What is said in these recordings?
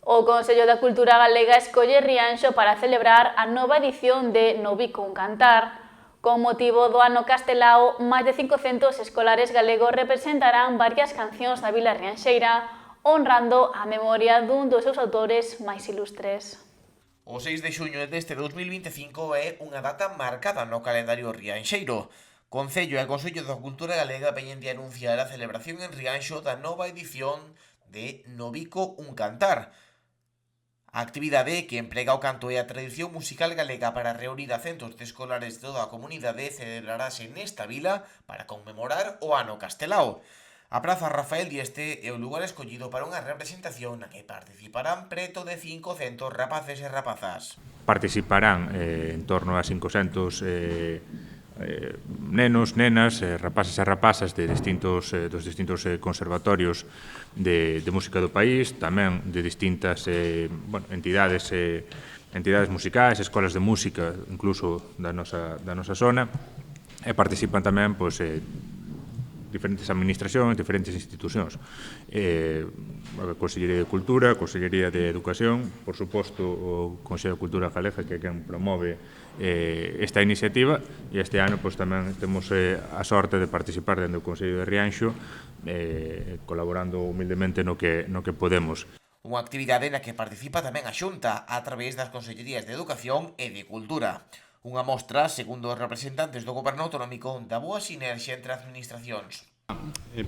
O Consello da Cultura Galega escolle Rianxo para celebrar a nova edición de Novico un cantar. Con motivo do ano castelao, máis de 500 escolares galegos representarán varias cancións da vila rianxeira, honrando a memoria dun dos seus autores máis ilustres. O 6 de xuño deste 2025 é unha data marcada no calendario rianxeiro. Concello e Consello da Cultura Galega veñen de anunciar a celebración en Rianxo da nova edición de Novico un cantar. A actividade que emprega o canto e a tradición musical galega para reunir a centos de escolares de toda a comunidade celebrarase nesta vila para conmemorar o ano castelao. A Praza Rafael Dieste é o lugar escollido para unha representación na que participarán preto de 500 rapaces e rapazas. Participarán en torno a 500 nenos, nenas, rapaces e rapazas dos distintos conservatorios de música do país, tamén de distintas entidades musicais, escolas de música, incluso da nosa zona, e participan tamén diferentes administracións, diferentes institucións. A Consellería de Cultura, a Consellería de Educación, por suposto o Consello de Cultura Galega, que é quen promove esta iniciativa, e este ano tamén temos a sorte de participar dentro do Consello de Rianxo, colaborando humildemente no que podemos. Unha actividade na que participa tamén a Xunta a través das Consellerías de Educación e de Cultura. Unha mostra, segundo os representantes do Goberno Autonómico, da boa sinerxia entre administracións.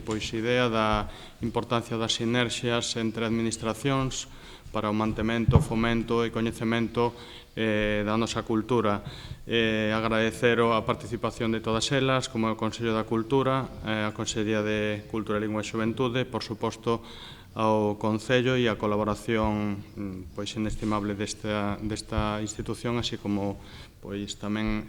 Pois idea da importancia das sinerxias entre administracións para o mantemento, fomento e coñecemento da nosa cultura. Agradecer a participación de todas elas, como o Consello da Cultura, a Consellería de Cultura, Lingua e Xuventude, por suposto ao Concello e a colaboración inestimable desta institución, así como tamén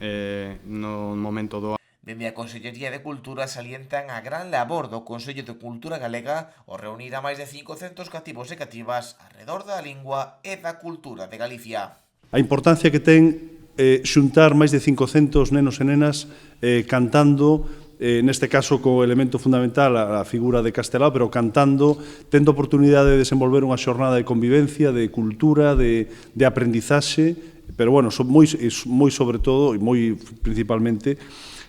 no momento do ano. Dende a Consellería de Cultura salientan a gran labor do Consello de Cultura Galega ao reunir a máis de 500 cativos e cativas arredor da lingua e da cultura de Galicia. A importancia que ten xuntar máis de 500 nenos e nenas cantando, neste caso co elemento fundamental a figura de Castelao, pero cantando, tendo oportunidade de desenvolver unha xornada de convivencia, de cultura, de aprendizaxe, pero bueno, moi sobre todo e moi principalmente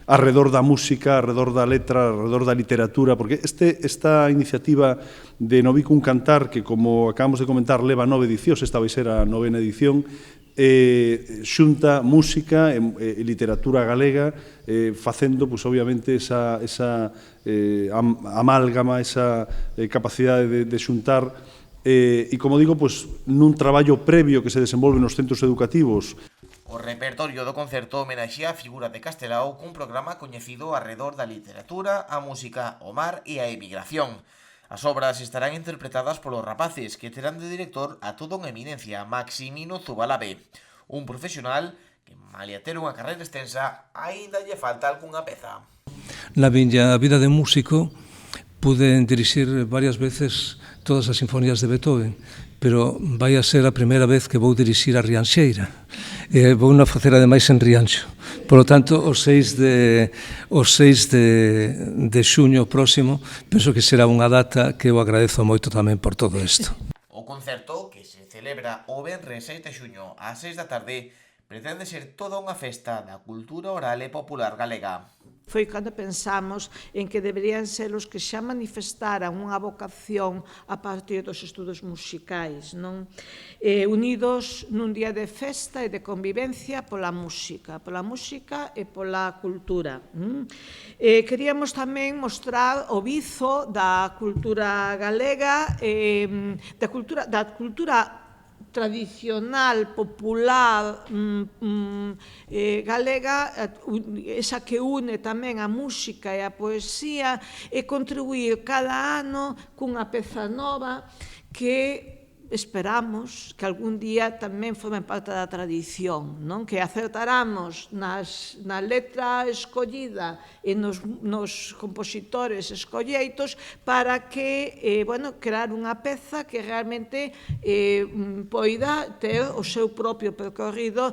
arredor da música, arredor da letra, arredor da literatura, porque esta iniciativa de Novico un cantar, que como acabamos de comentar leva 9 edicións, esta vai ser a 9ª edición, xunta música e literatura galega, facendo, obviamente, esa amálgama, esa capacidade de xuntar, e, como digo, nun traballo previo que se desenvolve nos centros educativos. O repertorio do concerto homenaxea a figura de Castelao cun programa coñecido arredor da literatura, a música, o mar e a emigración. As obras estarán interpretadas polos rapaces, que terán de director a toda unha eminencia, Maximino Zubalabe, un profesional que, malia ter unha carreira extensa, aínda lle falta algunha peza. Na miña vida de músico pude dirixir varias veces todas as sinfonías de Beethoven, pero vai a ser a primeira vez que vou dirixir a Rianxeira. Vou na facer ademais en Rianxo. Por lo tanto, o 6 de xuño próximo, penso que será unha data que eu agradezo moito tamén por todo isto. O concerto, que se celebra o venres 6 de xuño ás 6 da tarde, pretende ser toda unha festa da cultura oral e popular galega. Foi cando pensamos en que deberían ser os que xa manifestaran unha vocación a partir dos estudos musicais, unidos nun día de festa e de convivencia pola música e pola cultura. Queríamos tamén mostrar o vizo da cultura galega, da cultura tradicional, popular, galega, esa que une tamén a música e a poesía, e contribuir cada ano cunha peza nova que esperamos que algún día tamén formen parte da tradición, que acertaramos na letra escollida e nos compositores escolleitos para que, crear unha peza que realmente poida ter o seu propio percorrido